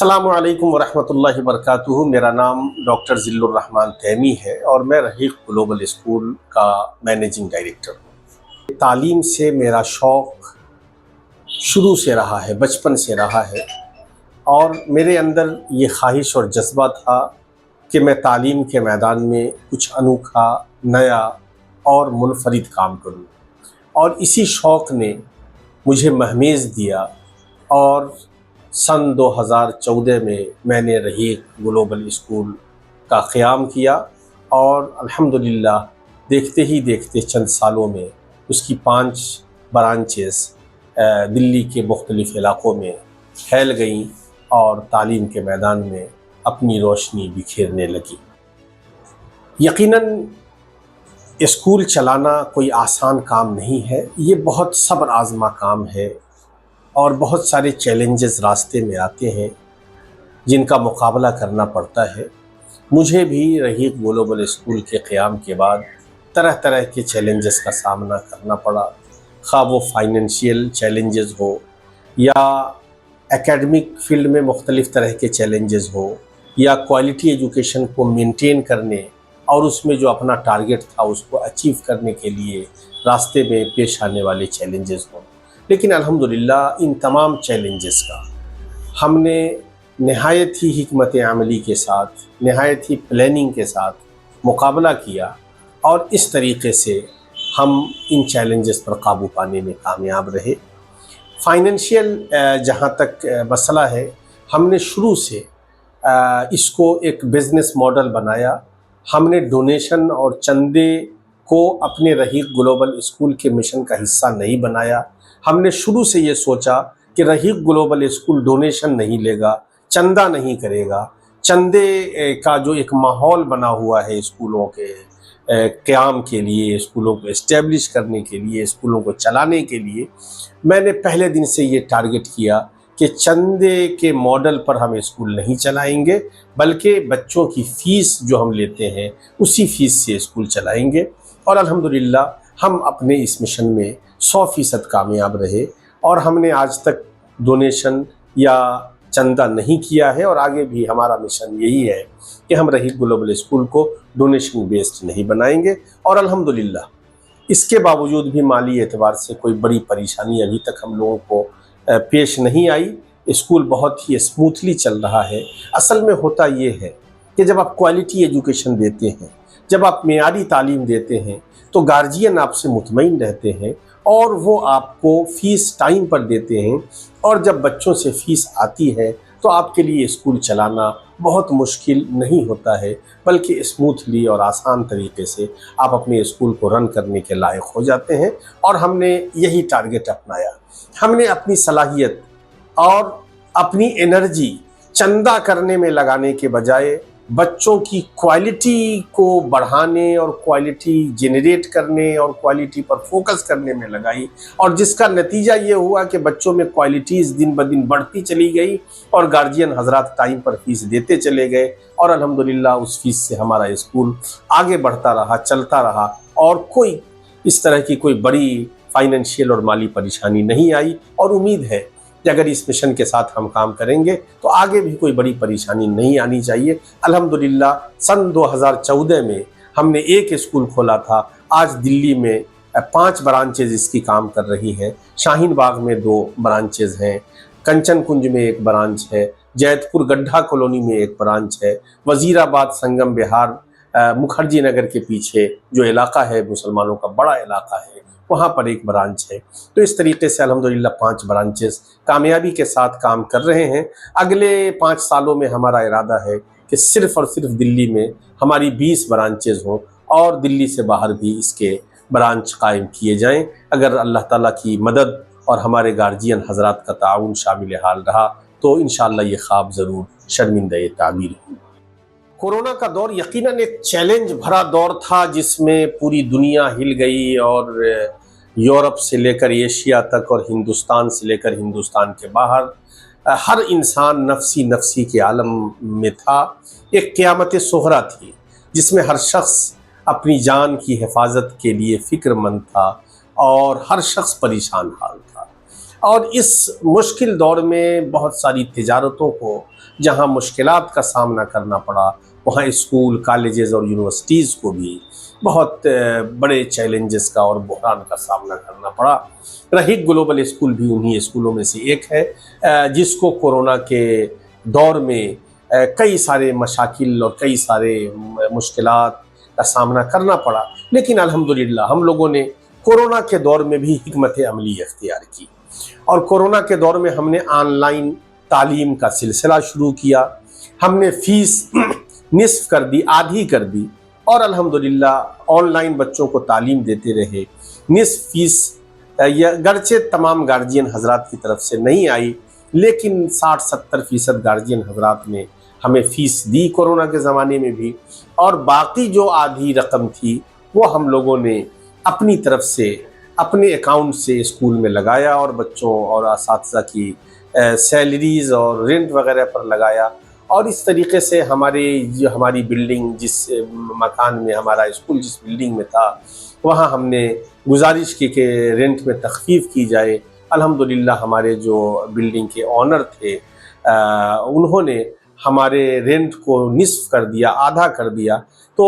अस्सलामु अलैकुम वरहमतुल्लाहि वबरकातुहू। मेरा नाम डॉक्टर ज़िल्लुर रहमान तैमी है और मैं रहीक़ ग्लोबल स्कूल का मैनेजिंग डायरेक्टर हूँ। तालीम से मेरा शौक़ शुरू से रहा है, बचपन से रहा है और मेरे अंदर ये ख्वाहिश और जज्बा था कि मैं तालीम के मैदान में कुछ अनोखा, नया और मुनफरिद काम करूँ। और इसी शौक़ ने मुझे महमेज़ दिया और सन 2014 में मैंने रहीक़ ग्लोबल स्कूल का क़याम किया और अल्हम्दुलिल्लाह देखते ही देखते चंद सालों में उसकी 5 ब्रांचेस दिल्ली के मुख्तलिफ़ इलाक़ों में फैल गईं और तालीम के मैदान में अपनी रोशनी बिखेरने लगी। यकीनन स्कूल चलाना कोई आसान काम नहीं है, ये बहुत सब्र आज़मा काम है और बहुत सारे चैलेंजेस रास्ते में आते हैं जिनका मुकाबला करना पड़ता है। मुझे भी रहीक़ ग्लोबल स्कूल के क़याम के बाद तरह तरह के चैलेंजेस का सामना करना पड़ा, ख़्वाह वो फाइनेंशियल चैलेंजेस हो या एकेडमिक फ़ील्ड में मुख्तलिफ़ तरह के चैलेंजेस हो या क्वालिटी एजुकेशन को मेंटेन करने और उसमें जो अपना टारगेट था उसको अचीव करने के लिए रास्ते में पेश आने वाले चैलेंजेस हों। लेकिन अल्हम्दुलिल्लाह इन तमाम चैलेंजेस का हमने नहायत ही हिकमत अमली के साथ, नहायत ही प्लानिंग के साथ मुकाबला किया और इस तरीक़े से हम इन चैलेंजेस पर काबू पाने में कामयाब रहे। फाइनेंशियल जहाँ तक मसला है, हमने शुरू से इसको एक बिज़नेस मॉडल बनाया। हमने डोनेशन और चंदे को अपने रहीक़ ग्लोबल स्कूल के मिशन का हिस्सा नहीं बनाया। हमने शुरू से ये सोचा कि रहीक़ ग्लोबल स्कूल डोनेशन नहीं लेगा, चंदा नहीं करेगा। चंदे का जो एक माहौल बना हुआ है स्कूलों के क़याम के लिए, स्कूलों को इस्टेब्लिश करने के लिए, स्कूलों को चलाने के लिए, मैंने पहले दिन से ये टारगेट किया कि चंदे के मॉडल पर हम स्कूल नहीं चलाएंगे, बल्कि बच्चों की फ़ीस जो हम लेते हैं उसी फ़ीस से स्कूल चलाएंगे। और अल्हम्दुलिल्लाह हम अपने इस मिशन में 100% कामयाब रहे और हमने आज तक डोनेशन या चंदा नहीं किया है और आगे भी हमारा मिशन यही है कि हम रहीक़ ग्लोबल स्कूल को डोनेशन बेस्ड नहीं बनाएंगे। और अल्हम्दुलिल्लाह इसके बावजूद भी माली एतबार से कोई बड़ी परेशानी अभी तक हम लोगों को पेश नहीं आई। स्कूल बहुत ही स्मूथली चल रहा है। असल में होता ये है कि जब आप क्वालिटी एजुकेशन देते हैं, जब आप मेयारी तालीम देते हैं तो गार्जियन आपसे मुतमईन रहते हैं और वो आपको फ़ीस टाइम पर देते हैं। और जब बच्चों से फ़ीस आती है तो आपके लिए स्कूल चलाना बहुत मुश्किल नहीं होता है, बल्कि स्मूथली और आसान तरीके से आप अपने स्कूल को रन करने के लायक हो जाते हैं। और हमने यही टारगेट अपनाया। हमने अपनी सलाहियत और अपनी एनर्जी चंदा करने में लगाने के बजाय बच्चों की क्वालिटी को बढ़ाने और क्वालिटी जनरेट करने और क्वालिटी पर फोकस करने में लगाई। और जिसका नतीजा ये हुआ कि बच्चों में क्वालिटीज़ दिन ब दिन बढ़ती चली गई और गार्जियन हजरात टाइम पर फ़ीस देते चले गए और अल्हम्दुलिल्लाह उस फ़ीस से हमारा स्कूल आगे बढ़ता रहा, चलता रहा और कोई इस तरह की कोई बड़ी फाइनेंशियल और माली परेशानी नहीं आई। और उम्मीद है कि अगर इस मिशन के साथ हम काम करेंगे तो आगे भी कोई बड़ी परेशानी नहीं आनी चाहिए। अल्हम्दुलिल्लाह सन 2014 में हमने एक स्कूल खोला था। आज दिल्ली में 5 ब्रांचेज इसकी काम कर रही हैं। शाहीन बाग में 2 ब्रांचेज हैं, कंचन कुंज में 1 ब्रांच है, जैतपुर गड्ढा कॉलोनी में 1 ब्रांच है, वज़ीराबाद संगम विहार मुखर्जी नगर के पीछे जो इलाका है मुसलमानों का बड़ा इलाका है वहाँ पर 1 ब्रांच है। तो इस तरीके से अल्हम्दुलिल्लाह 5 ब्रांचेस कामयाबी के साथ काम कर रहे हैं। अगले 5 सालों में हमारा इरादा है कि सिर्फ़ और सिर्फ दिल्ली में हमारी 20 ब्रांचेस हों और दिल्ली से बाहर भी इसके ब्रांच कायम किए जाएं। अगर अल्लाह ताला की मदद और हमारे गार्जियन हजरात का ताउन शामिल हाल रहा तो इंशाअल्लाह ये ख्वाब ज़रूर शर्मिंदा ताबीर हो। कोरोना का दौर यकीनन एक चैलेंज भरा दौर था जिसमें पूरी दुनिया हिल गई और यूरोप से लेकर एशिया तक और हिंदुस्तान से लेकर हिंदुस्तान के बाहर हर इंसान नफसी नफसी के आलम में था। एक क़यामत सुहरा थी जिसमें हर शख्स अपनी जान की हिफाजत के लिए फ़िक्रमंद था और हर शख्स परेशान हाल था। اور اس مشکل دور میں بہت ساری تجارتوں کو جہاں مشکلات کا سامنا کرنا پڑا، وہاں اسکول، کالجز اور یونیورسٹیز کو بھی بہت بڑے چیلنجز کا اور بحران کا سامنا کرنا پڑا۔ رحیق گلوبل اسکول بھی انہی اسکولوں میں سے ایک ہے جس کو کورونا کے دور میں کئی سارے مشاکل اور کئی سارے مشکلات کا سامنا کرنا پڑا، لیکن الحمدللہ ہم لوگوں نے کورونا کے دور میں بھی حکمت عملی اختیار کی، اور کورونا کے دور میں ہم نے آن لائن تعلیم کا سلسلہ شروع کیا۔ ہم نے فیس نصف کر دی، آدھی کر دی، اور الحمدللہ آن لائن بچوں کو تعلیم دیتے رہے۔ نصف فیس گرچہ تمام گارجین حضرات کی طرف سے نہیں آئی، لیکن 60-70% گارجین حضرات نے ہمیں فیس دی کورونا کے زمانے میں بھی، اور باقی جو آدھی رقم تھی وہ ہم لوگوں نے اپنی طرف سے اپنے اکاؤنٹ سے اسکول میں لگایا، اور بچوں اور اساتذہ کی سیلریز اور رینٹ وغیرہ پر لگایا۔ اور اس طریقے سے ہماری بلڈنگ، جس مکان میں ہمارا اسکول جس بلڈنگ میں تھا، وہاں ہم نے گزارش کی کہ رینٹ میں تخفیف کی جائے۔ الحمدللہ ہمارے جو بلڈنگ کے آنر تھے انہوں نے ہمارے رینٹ کو نصف کر دیا، آدھا کر دیا۔ تو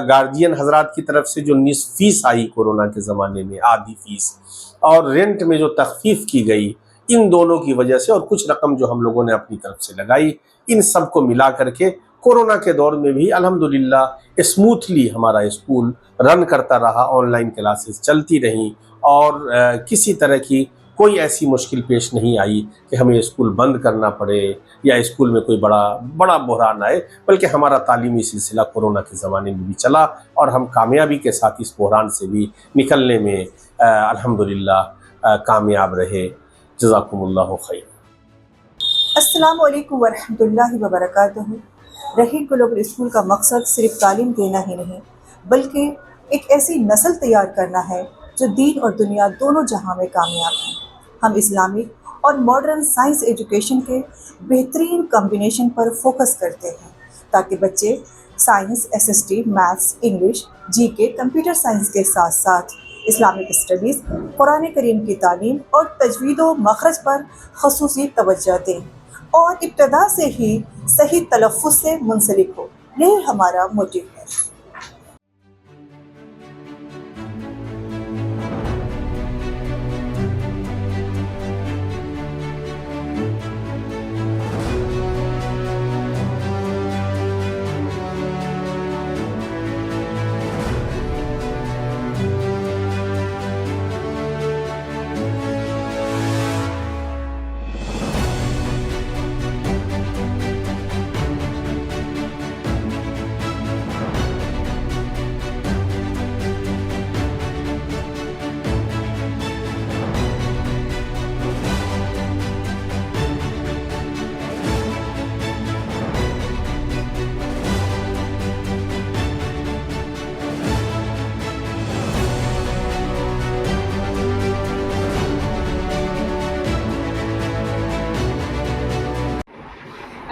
گارجین حضرات کی طرف سے جو نصف فیس آئی کورونا کے زمانے میں، آدھی فیس، اور رینٹ میں جو تخفیف کی گئی، ان دونوں کی وجہ سے، اور کچھ رقم جو ہم لوگوں نے اپنی طرف سے لگائی، ان سب کو ملا کر کے کورونا کے دور میں بھی الحمدللہ اسموتھلی ہمارا اسکول رن کرتا رہا، آن لائن کلاسز چلتی رہیں، اور کسی طرح کی کوئی ایسی مشکل پیش نہیں آئی کہ ہمیں اسکول بند کرنا پڑے یا اسکول میں کوئی بڑا بحران آئے، بلکہ ہمارا تعلیمی سلسلہ کورونا کے زمانے میں بھی چلا، اور ہم کامیابی کے ساتھ اس بحران سے بھی نکلنے میں الحمدللہ کامیاب رہے۔ جزاکم اللہ خیر۔ السلام علیکم ورحمۃ اللہ وبرکاتہ۔ رحیق گلوبل اسکول کا مقصد صرف تعلیم دینا ہی نہیں، بلکہ ایک ایسی نسل تیار کرنا ہے جو دین اور دنیا دونوں جہاں میں کامیاب ہیں۔ ہم اسلامک اور ماڈرن سائنس ایجوکیشن کے بہترین کمبینیشن پر فوکس کرتے ہیں تاکہ بچے science, SST، maths, English, GK، computer science کے ساتھ ساتھ اسلامک اسٹڈیز، قرآن کریم کی تعلیم اور تجوید و مخرج پر خصوصی توجہ دیں، اور ابتدا سے ہی صحیح تلفظ سے منسلک ہو۔ یہی ہمارا موٹیو ہے۔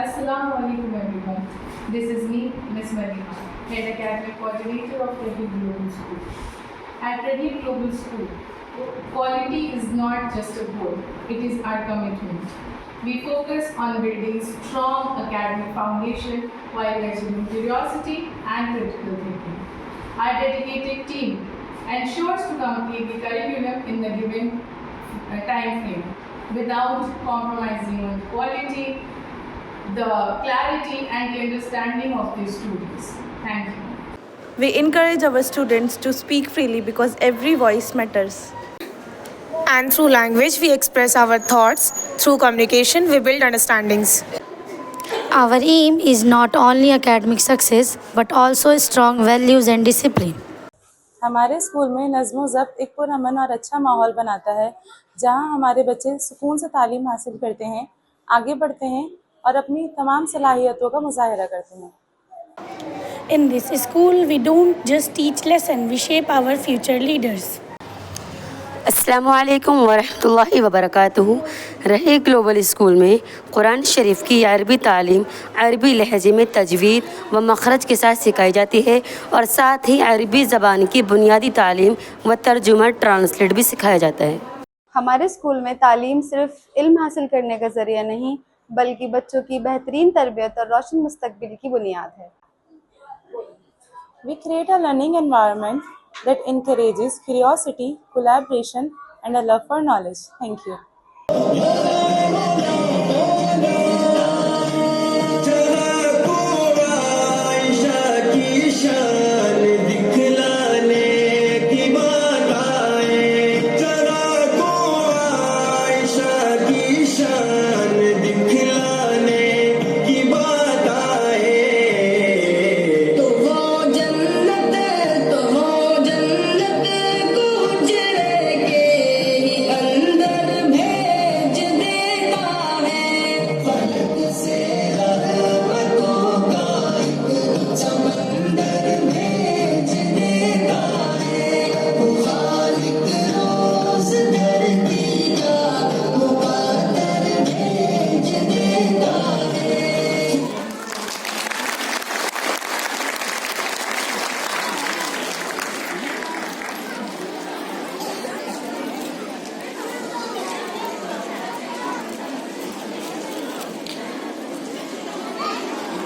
Assalamu alaikum everyone. This is me, Ms. Marina, Head Academic Coordinator of Rehik Global School. At Rehik Global School, quality is not just a goal, it is our commitment. We focus on building strong academic foundation while nurturing curiosity and critical thinking. Our dedicated team ensures to complete the curriculum in the given time frame without compromising on quality, the clarity and the understanding of the students. Thank you. We encourage our students to speak freely because every voice matters. And through language, we express our thoughts. Through communication, we build understandings. Our aim is not only academic success, but also strong values and discipline. ہمارے school میں نظم و ضبط ایک پرامن اور اچھا ماحول بناتا ہے، جہاں ہمارے بچے سکون سے تعلیم حاصل کرتے ہیں، آگے بڑھتے ہیں اور اپنی تمام صلاحیتوں کا مظاہرہ کرتے ہیں۔ In this school, we don't just teach lessons, we shape our future leaders. السلام علیکم ورحمۃ اللہ وبرکاتہ۔ رحیق گلوبل اسکول میں قرآن شریف کی عربی تعلیم عربی لہجے میں تجوید و مخرج کے ساتھ سکھائی جاتی ہے، اور ساتھ ہی عربی زبان کی بنیادی تعلیم و ترجمہ ٹرانسلیٹ بھی سکھایا جاتا ہے۔ ہمارے اسکول میں تعلیم صرف علم حاصل کرنے کا ذریعہ نہیں بلکہ بچوں کی بہترین تربیت اور روشن مستقبل کی بنیاد ہے. We create a learning environment that encourages curiosity, collaboration, and a love for knowledge. Thank you.